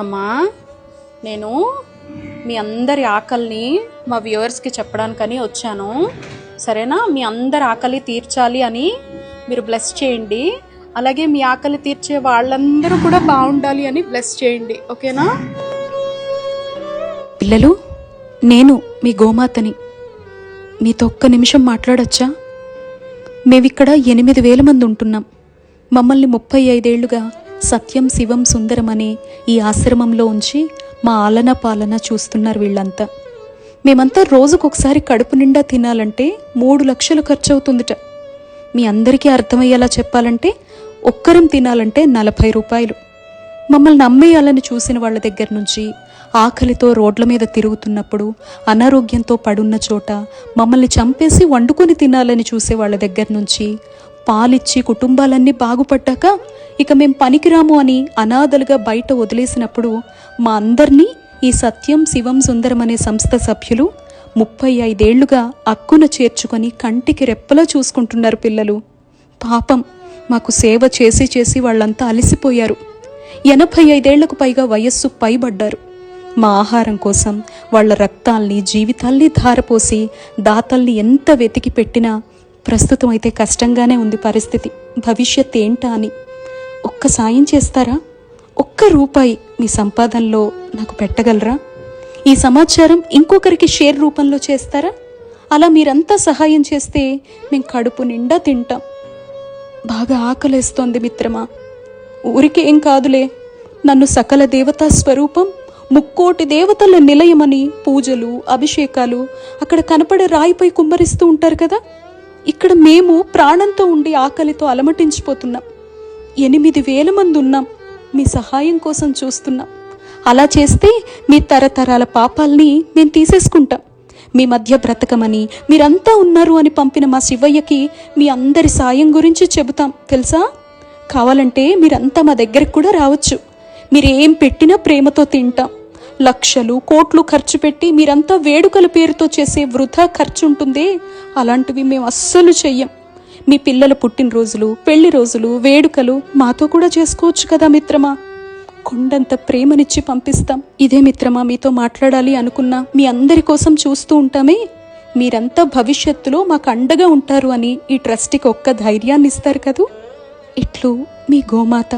అమ్మా, నేను మీ అందరి ఆకలిని మా వ్యూవర్స్కి చెప్పడానికని వచ్చాను. సరేనా? మీ అందరి ఆకలి తీర్చాలి అని మీరు బ్లెస్ చేయండి. అలాగే మీ ఆకలి తీర్చే వాళ్ళందరూ కూడా బాగుండాలి అని బ్లెస్ చేయండి. ఓకేనా? పిల్లలు, నేను మీ గోమాతని. మీతో ఒక్క నిమిషం మాట్లాడొచ్చా? మేమిక్కడ 8,000 మంది ఉంటున్నాం. మమ్మల్ని 35 ఏళ్లుగా సత్యం శివం సుందరం అనే ఈ ఆశ్రమంలో ఉంచి మా ఆలన పాలన చూస్తున్నారు వీళ్ళంతా. మేమంతా రోజుకొకసారి కడుపు నిండా తినాలంటే 3 లక్షలు ఖర్చు అవుతుందిట. మీ అందరికీ అర్థమయ్యేలా చెప్పాలంటే ఒక్కరం తినాలంటే 40 రూపాయలు. మమ్మల్ని అమ్మేయాలని చూసిన వాళ్ళ దగ్గర నుంచి, ఆకలితో రోడ్ల మీద తిరుగుతున్నప్పుడు, అనారోగ్యంతో పడున్న చోట మమ్మల్ని చంపేసి వండుకొని తినాలని చూసే వాళ్ళ దగ్గర నుంచి, పాలిచ్చి కుటుంబాలన్నీ బాగుపడ్డాక ఇక మేం పనికిరాము అని అనాథలుగా బయట వదిలేసినప్పుడు మా అందరినీ ఈ సత్యం శివం సుందరం అనే సంస్థ సభ్యులు 35 ఏళ్లుగా అక్కున చేర్చుకొని కంటికి రెప్పలా చూసుకుంటున్నారు. పిల్లలు పాపం మాకు సేవ చేసి చేసి వాళ్ళంతా అలసిపోయారు. 85 ఏళ్లకు పైగా వయస్సు పైబడ్డారు. మా ఆహారం కోసం వాళ్ళ రక్తాల్ని జీవితాల్ని ధారపోసి దాతల్ని ఎంత వెతికి పెట్టినా ప్రస్తుతం అయితే కష్టంగానే ఉంది పరిస్థితి. భవిష్యత్ ఏంటా అని ఒక్క సాయం చేస్తారా? ఒక్క రూపాయి మీ సంపాదనలో నాకు పెట్టగలరా? ఈ సమాచారం ఇంకొకరికి షేర్ రూపంలో చేస్తారా? అలా మీరంతా సహాయం చేస్తే మేము కడుపు నిండా తింటాం. బాగా ఆకలేస్తోంది మిత్రమా. ఊరికేం కాదులే, నన్ను సకల దేవతా స్వరూపం, 3 కోటి దేవతల నిలయమని పూజలు అభిషేకాలు అక్కడ కనపడే రాయిపై కుమ్మరిస్తూ ఉంటారు కదా. ఇక్కడ మేము ప్రాణంతో ఉండి ఆకలితో అలమటించిపోతున్నాం. 8,000 మంది ఉన్నాం. మీ సహాయం కోసం చూస్తున్నాం. అలా చేస్తే మీ తరతరాల పాపాల్ని మేము తీసేసుకుంటాం. మీ మధ్య బ్రతకమని మీరంతా ఉన్నారు అని పంపిన మా శివయ్యకి మీ అందరి సాయం గురించి చెబుతాం తెలుసా. కావాలంటే మీరంతా మా దగ్గరికి కూడా రావచ్చు. మీరేం పెట్టినా ప్రేమతో తింటాం. లక్షలు కోట్లు ఖర్చు పెట్టి మీరంతా వేడుకల పేరుతో చేసే వృధా ఖర్చు ఉంటుందే, అలాంటివి మేము అస్సలు చెయ్యం. మీ పిల్లల పుట్టినరోజులు, పెళ్లి రోజులు, వేడుకలు మాతో కూడా చేసుకోవచ్చు కదా మిత్రమా. కొండంత ప్రేమనిచ్చి పంపిస్తాం. ఇదే మిత్రమా మీతో మాట్లాడాలి అనుకున్నా. మీ అందరి కోసం చూస్తూ ఉంటామే. మీరంతా భవిష్యత్తులో మాకు అండగా ఉంటారు అని ఈ ట్రస్ట్కి ఒక్క ధైర్యాన్ని ఇస్తారు కదూ. ఇట్లు మీ గోమాత.